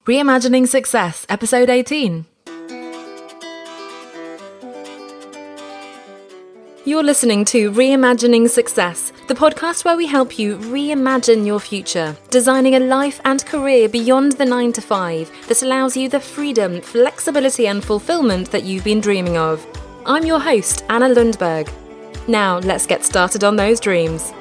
Reimagining Success, Episode 18. You're listening to Reimagining Success, the podcast where we help you reimagine your future, designing a life and career beyond the 9 to 5 that allows you the freedom, flexibility and fulfilment that you've been dreaming of. I'm your host, Anna Lundberg. Now, let's get started on those dreams.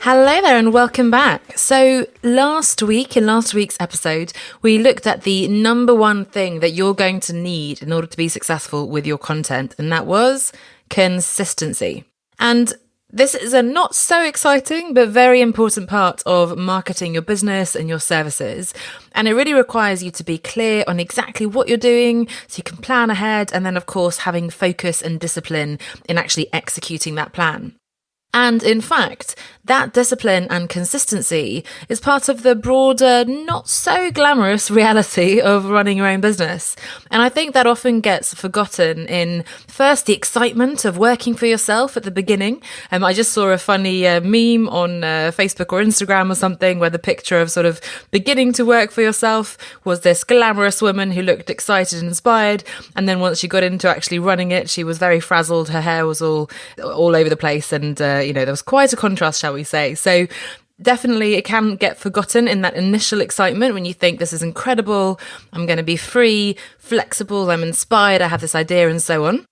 Hello there and welcome back. So in last week's episode, we looked at the number one thing that you're going to need in order to be successful with your content, and that was consistency. And this is a not so exciting but very important part of marketing your business and your services. And it really requires you to be clear on exactly what you're doing so you can plan ahead, and then of course having focus and discipline in actually executing that plan. And in fact, that discipline and consistency is part of the broader, not so glamorous reality of running your own business. And I think that often gets forgotten in first the excitement of working for yourself at the beginning. I just saw a funny meme on Facebook or Instagram or something where the picture of sort of beginning to work for yourself was this glamorous woman who looked excited and inspired. And then once she got into actually running it, she was very frazzled. Her hair was all over the place, and there was quite a contrast, shall we say. So definitely it can get forgotten in that initial excitement when you think this is incredible, I'm going to be free, flexible, I'm inspired, I have this idea and so on.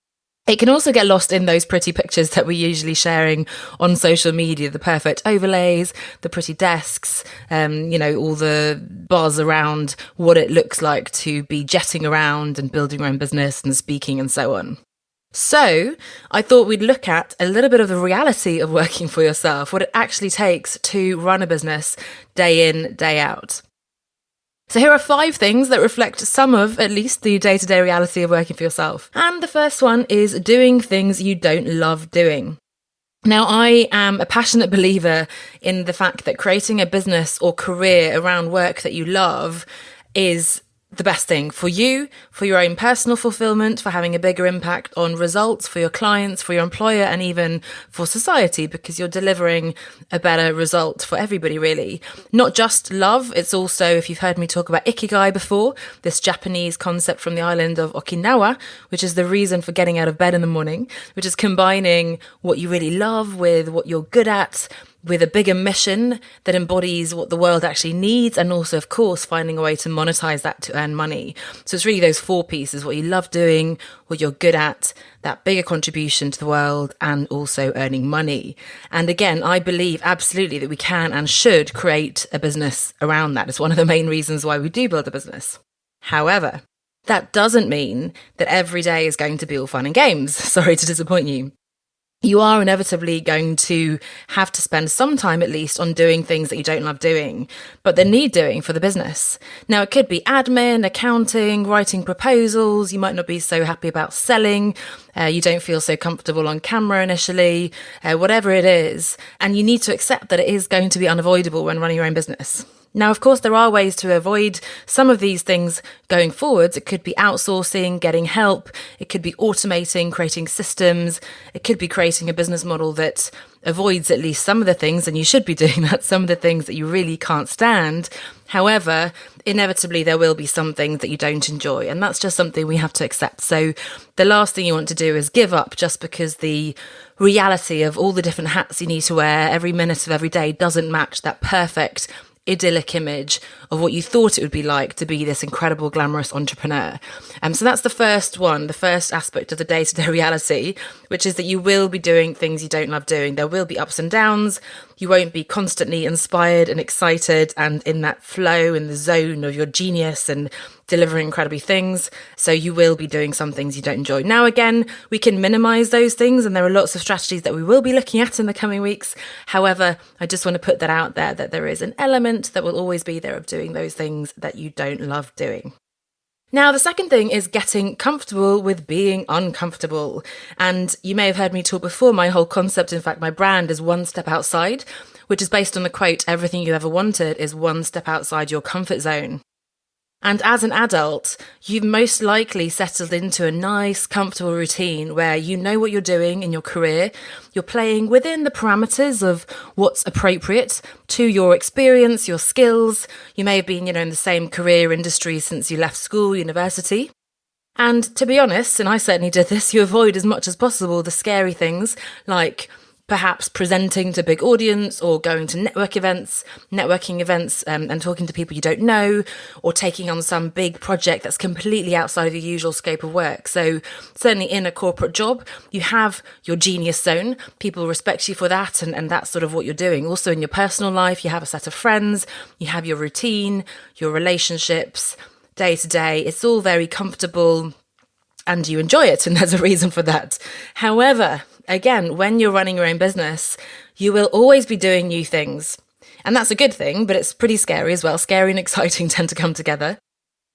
It can also get lost in those pretty pictures that we're usually sharing on social media, the perfect overlays, the pretty desks, all the buzz around what it looks like to be jetting around and building your own business and speaking and so on. So I thought we'd look at a little bit of the reality of working for yourself, what it actually takes to run a business day in, day out. So here are 5 things that reflect some of, at least, the day-to-day reality of working for yourself. And the first one is doing things you don't love doing. Now, I am a passionate believer in the fact that creating a business or career around work that you love is the best thing for you, for your own personal fulfillment, for having a bigger impact on results for your clients, for your employer, and even for society, because you're delivering a better result for everybody, really. Not just love, it's also, if you've heard me talk about ikigai before, this Japanese concept from the island of Okinawa, which is the reason for getting out of bed in the morning, which is combining what you really love with what you're good at, with a bigger mission that embodies what the world actually needs, and also, of course, finding a way to monetize that to earn money. So it's really those 4 pieces: what you love doing, what you're good at, that bigger contribution to the world, and also earning money. And again, I believe absolutely that we can and should create a business around that. It's one of the main reasons why we do build a business. However, that doesn't mean that every day is going to be all fun and games. Sorry to disappoint you. You are inevitably going to have to spend some time at least on doing things that you don't love doing, but that need doing for the business. Now, it could be admin, accounting, writing proposals. You might not be so happy about selling. You don't feel so comfortable on camera initially, whatever it is. And you need to accept that it is going to be unavoidable when running your own business. Now, of course, there are ways to avoid some of these things going forwards. It could be outsourcing, getting help. It could be automating, creating systems. It could be creating a business model that avoids at least some of the things, and you should be doing that, some of the things that you really can't stand. However, inevitably, there will be some things that you don't enjoy, and that's just something we have to accept. So the last thing you want to do is give up just because the reality of all the different hats you need to wear every minute of every day doesn't match that perfect idyllic image of what you thought it would be like to be this incredible, glamorous entrepreneur. So that's the first one, the first aspect of the day-to-day reality, which is that you will be doing things you don't love doing. There will be ups and downs. You won't be constantly inspired and excited and in that flow, in the zone of your genius and delivering incredibly things. So you will be doing some things you don't enjoy. Now, again, we can minimize those things, and there are lots of strategies that we will be looking at in the coming weeks. However, I just want to put that out there, that there is an element that will always be there of doing those things that you don't love doing. Now, the second thing is getting comfortable with being uncomfortable. And you may have heard me talk before, my whole concept, in fact, my brand is one step outside, which is based on the quote, everything you ever wanted is one step outside your comfort zone. And as an adult, you've most likely settled into a nice, comfortable routine where you know what you're doing in your career. You're playing within the parameters of what's appropriate to your experience, your skills. You may have been, in the same career industry since you left school, university. And to be honest, and I certainly did this, you avoid as much as possible the scary things like perhaps presenting to a big audience or going to networking events and talking to people you don't know, or taking on some big project that's completely outside of your usual scope of work. So certainly in a corporate job, you have your genius zone. People respect you for that, and that's sort of what you're doing. Also in your personal life, you have a set of friends, you have your routine, your relationships, day to day. It's all very comfortable and you enjoy it, and there's a reason for that. However, again, when you're running your own business, you will always be doing new things. And that's a good thing, but it's pretty scary as well. Scary and exciting tend to come together.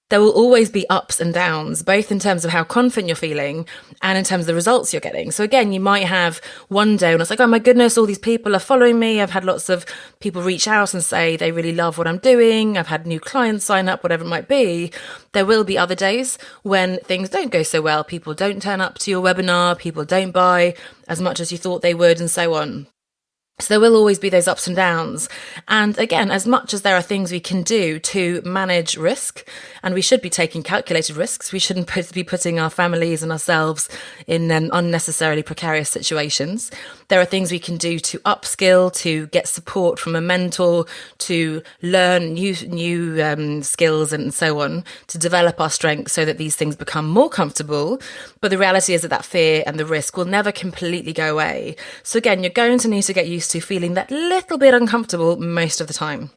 There will always be ups and downs, both in terms of how confident you're feeling and in terms of the results you're getting. So again, you might have one day when it's like, oh my goodness, all these people are following me. I've had lots of people reach out and say they really love what I'm doing. I've had new clients sign up, whatever it might be. There will be other days when things don't go so well. People don't turn up to your webinar. People don't buy as much as you thought they would, and so on. So there will always be those ups and downs. And again, as much as there are things we can do to manage risk, and we should be taking calculated risks, we shouldn't be putting our families and ourselves in unnecessarily precarious situations. There are things we can do to upskill, to get support from a mentor, to learn new skills and so on, to develop our strengths so that these things become more comfortable. But the reality is that fear and the risk will never completely go away. So again, you're going to need to get used to feeling that little bit uncomfortable most of the time.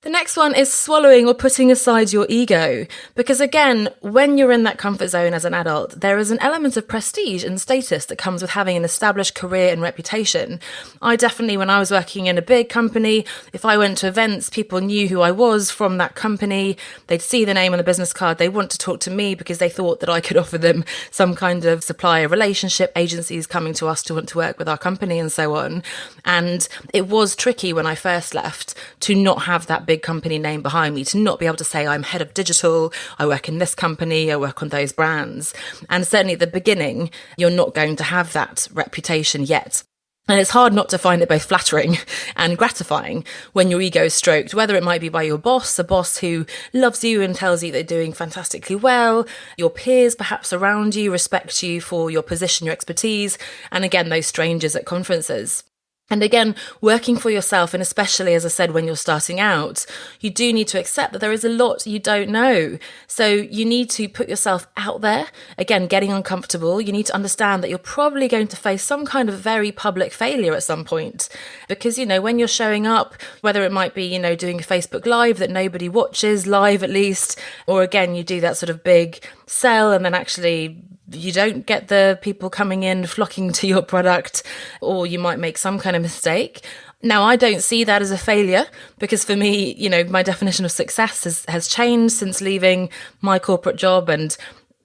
The next one is swallowing or putting aside your ego. Because again, when you're in that comfort zone as an adult, there is an element of prestige and status that comes with having an established career and reputation. I definitely, when I was working in a big company, if I went to events, people knew who I was from that company. They'd see the name on the business card. They want to talk to me because they thought that I could offer them some kind of supplier relationship, agencies coming to us to want to work with our company and so on. And it was tricky when I first left to not have that big company name behind me, to not be able to say I'm head of digital, I work in this company, I work on those brands. And certainly at the beginning, you're not going to have that reputation yet. And it's hard not to find it both flattering and gratifying when your ego is stroked, whether it might be by your boss, a boss who loves you and tells you they're doing fantastically well, your peers perhaps around you respect you for your position, your expertise, and again, those strangers at conferences. And again, working for yourself, and especially, as I said, when you're starting out, you do need to accept that there is a lot you don't know. So you need to put yourself out there, again, getting uncomfortable. You need to understand that you're probably going to face some kind of very public failure at some point. Because, when you're showing up, whether it might be, doing a Facebook Live that nobody watches, live at least, or again, you do that sort of big sell and then actually you don't get the people coming in flocking to your product, or you might make some kind of mistake. Now, I don't see that as a failure because for me, my definition of success has changed since leaving my corporate job, and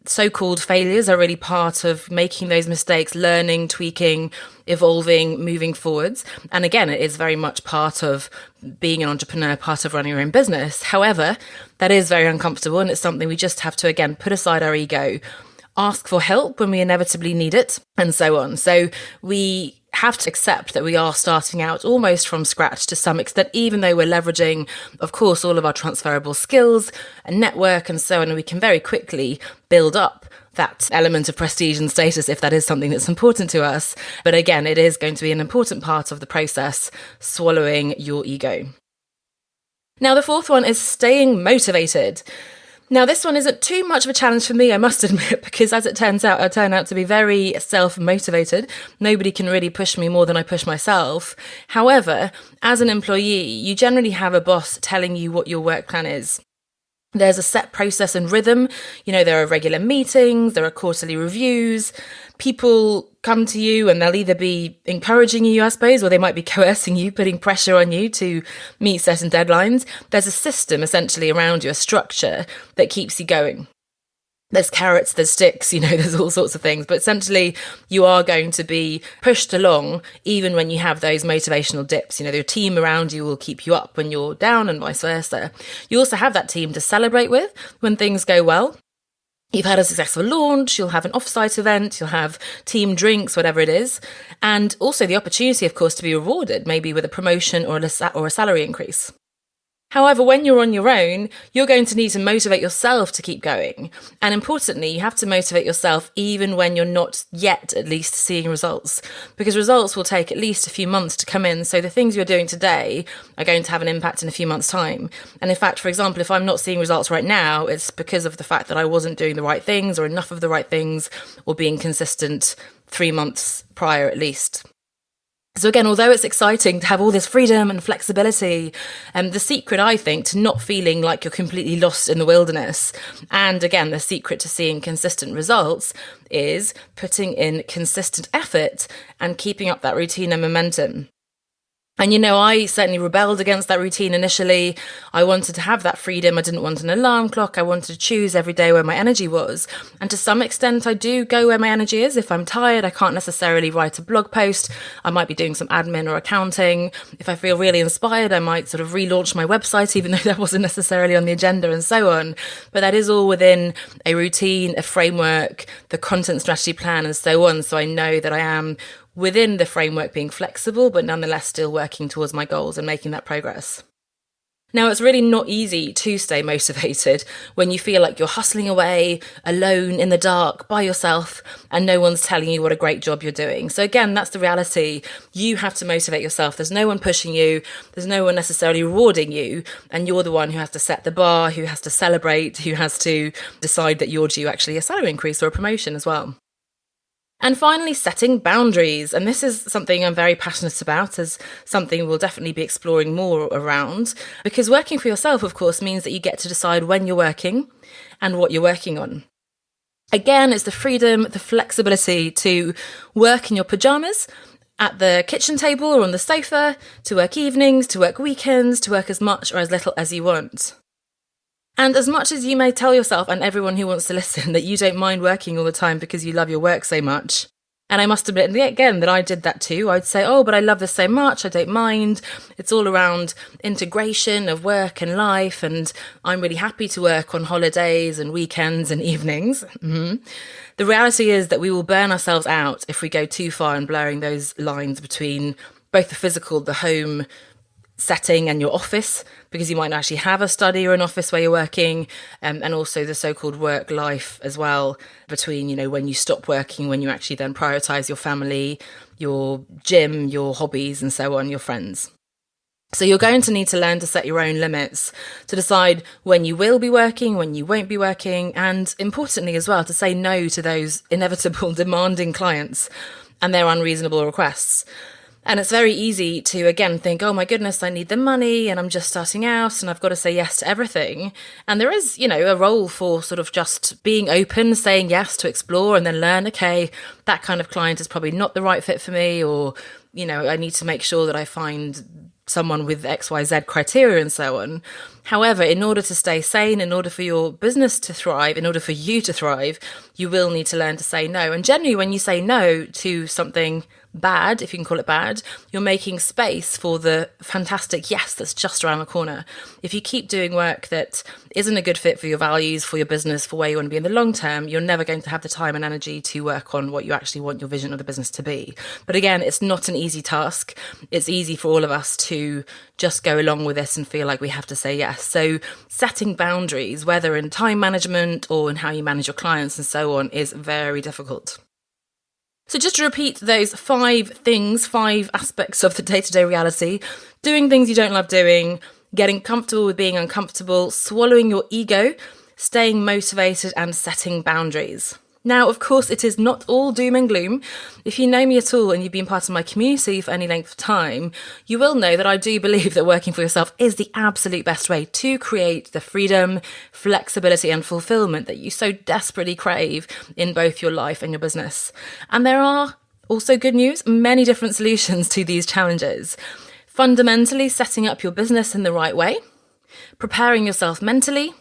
so-called failures are really part of making those mistakes, learning, tweaking, evolving, moving forwards. And again, it is very much part of being an entrepreneur, part of running your own business. However, that is very uncomfortable, and it's something we just have to, again, put aside our ego, ask for help when we inevitably need it, and so on. So we have to accept that we are starting out almost from scratch to some extent, even though we're leveraging, of course, all of our transferable skills and network and so on, and we can very quickly build up that element of prestige and status if that is something that's important to us. But again, it is going to be an important part of the process, swallowing your ego. Now, the fourth one is staying motivated. Now, this one isn't too much of a challenge for me, I must admit, because as it turns out, I turn out to be very self-motivated. Nobody can really push me more than I push myself. However, as an employee, you generally have a boss telling you what your work plan is. There's a set process and rhythm. There are regular meetings, there are quarterly reviews. People come to you and they'll either be encouraging you, I suppose, or they might be coercing you, putting pressure on you to meet certain deadlines. There's a system essentially around you, a structure that keeps you going. There's carrots, there's sticks, there's all sorts of things. But essentially, you are going to be pushed along even when you have those motivational dips. Your team around you will keep you up when you're down and vice versa. You also have that team to celebrate with when things go well. You've had a successful launch, you'll have an offsite event, you'll have team drinks, whatever it is. And also the opportunity, of course, to be rewarded, maybe with a promotion or a salary increase. However, when you're on your own, you're going to need to motivate yourself to keep going. And importantly, you have to motivate yourself even when you're not yet at least seeing results, because results will take at least a few months to come in. So the things you're doing today are going to have an impact in a few months' time. And in fact, for example, if I'm not seeing results right now, it's because of the fact that I wasn't doing the right things or enough of the right things or being consistent 3 months prior at least. So again, although it's exciting to have all this freedom and flexibility, the secret, I think, to not feeling like you're completely lost in the wilderness, and again, the secret to seeing consistent results, is putting in consistent effort and keeping up that routine and momentum. And, I certainly rebelled against that routine initially. I wanted to have that freedom. I didn't want an alarm clock. I wanted to choose every day where my energy was. And to some extent, I do go where my energy is. If I'm tired, I can't necessarily write a blog post. I might be doing some admin or accounting. If I feel really inspired, I might sort of relaunch my website, even though that wasn't necessarily on the agenda and so on. But that is all within a routine, a framework, the content strategy plan and so on. So I know that I am within the framework being flexible, but nonetheless still working towards my goals and making that progress. Now, it's really not easy to stay motivated when you feel like you're hustling away, alone in the dark, by yourself, and no one's telling you what a great job you're doing. So again, that's the reality. You have to motivate yourself. There's no one pushing you. There's no one necessarily rewarding you. And you're the one who has to set the bar, who has to celebrate, who has to decide that you're due actually a salary increase or a promotion as well. And finally, setting boundaries. And this is something I'm very passionate about, as something we'll definitely be exploring more around. Because working for yourself, of course, means that you get to decide when you're working and what you're working on. Again, it's the freedom, the flexibility to work in your pajamas, at the kitchen table or on the sofa, to work evenings, to work weekends, to work as much or as little as you want. And as much as you may tell yourself and everyone who wants to listen that you don't mind working all the time because you love your work so much, and I must admit again that I did that too. I'd say, but I love this so much, I don't mind. It's all around integration of work and life, and I'm really happy to work on holidays and weekends and evenings. Mm-hmm. The reality is that we will burn ourselves out if we go too far in blurring those lines between both the physical, the home setting and your office, because you might not actually have a study or an office where you're working, and also the so-called work life as well, between, when you stop working, when you actually then prioritize your family, your gym, your hobbies and so on, your friends. So you're going to need to learn to set your own limits, to decide when you will be working, when you won't be working, and importantly as well, to say no to those inevitable demanding clients and their unreasonable requests. And it's very easy to, again, think, oh my goodness, I need the money and I'm just starting out and I've got to say yes to everything. And there is, a role for sort of just being open, saying yes to explore and then learn, okay, that kind of client is probably not the right fit for me, or, I need to make sure that I find someone with XYZ criteria and so on. However, in order to stay sane, in order for your business to thrive, in order for you to thrive, you will need to learn to say no. And generally, when you say no to something bad, if you can call it bad, you're making space for the fantastic yes that's just around the corner. If you keep doing work that isn't a good fit for your values, for your business, for where you want to be in the long term, you're never going to have the time and energy to work on what you actually want your vision of the business to be. But again, it's not an easy task. It's easy for all of us to just go along with this and feel like we have to say yes. So setting boundaries, whether in time management or in how you manage your clients and so on, is very difficult. So just to repeat those 5 aspects of the day-to-day reality: doing things you don't love doing, getting comfortable with being uncomfortable, swallowing your ego, staying motivated, and setting boundaries. Now, of course, it is not all doom and gloom. If you know me at all and you've been part of my community for any length of time, you will know that I do believe that working for yourself is the absolute best way to create the freedom, flexibility, and fulfilment that you so desperately crave in both your life and your business. And there are also, good news, many different solutions to these challenges. Fundamentally, setting up your business in the right way, preparing yourself mentally,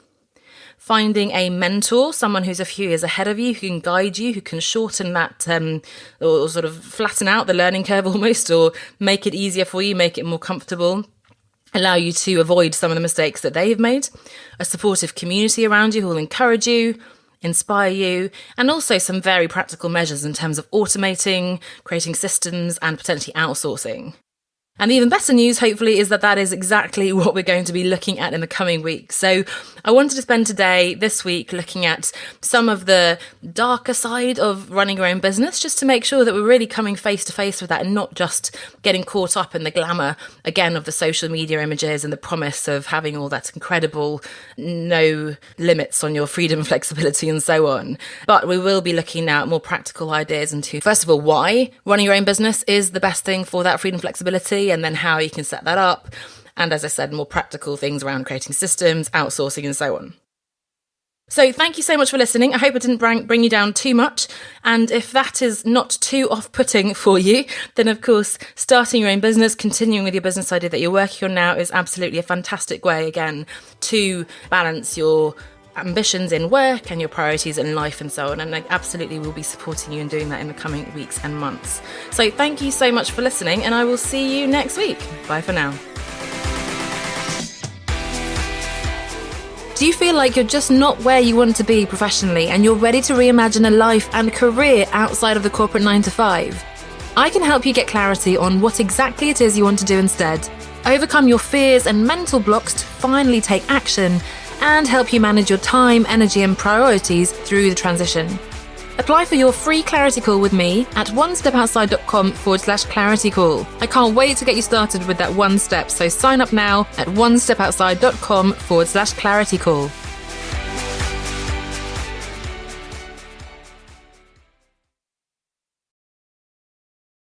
finding a mentor, someone who's a few years ahead of you, who can guide you, who can shorten that or sort of flatten out the learning curve almost, or make it easier for you, make it more comfortable, allow you to avoid some of the mistakes that they've made, a supportive community around you who will encourage you, inspire you, and also some very practical measures in terms of automating, creating systems, and potentially outsourcing. And the even better news, hopefully, is that that is exactly what we're going to be looking at in the coming weeks. So I wanted to spend this week, looking at some of the darker side of running your own business, just to make sure that we're really coming face to face with that and not just getting caught up in the glamour, again, of the social media images and the promise of having all that incredible no limits on your freedom, flexibility, and so on. But we will be looking now at more practical ideas into, first of all, why running your own business is the best thing for that freedom, flexibility, and then how you can set that up. And as I said, more practical things around creating systems, outsourcing, and so on. So thank you so much for listening. I hope it didn't bring you down too much. And if that is not too off-putting for you, then of course, starting your own business, continuing with your business idea that you're working on now is absolutely a fantastic way, again, to balance your ambitions in work and your priorities in life and so on. And I absolutely will be supporting you in doing that in the coming weeks and months. So thank you so much for listening, and I will see you next week. Bye for now. Do you feel like you're just not where you want to be professionally and you're ready to reimagine a life and career outside of the corporate 9-to-5? I can help you get clarity on what exactly it is you want to do instead, overcome your fears and mental blocks to finally take action, and help you manage your time, energy, and priorities through the transition. Apply for your free clarity call with me at onestepoutside.com/clarity call. I can't wait to get you started with that one step, so sign up now at onestepoutside.com/clarity call.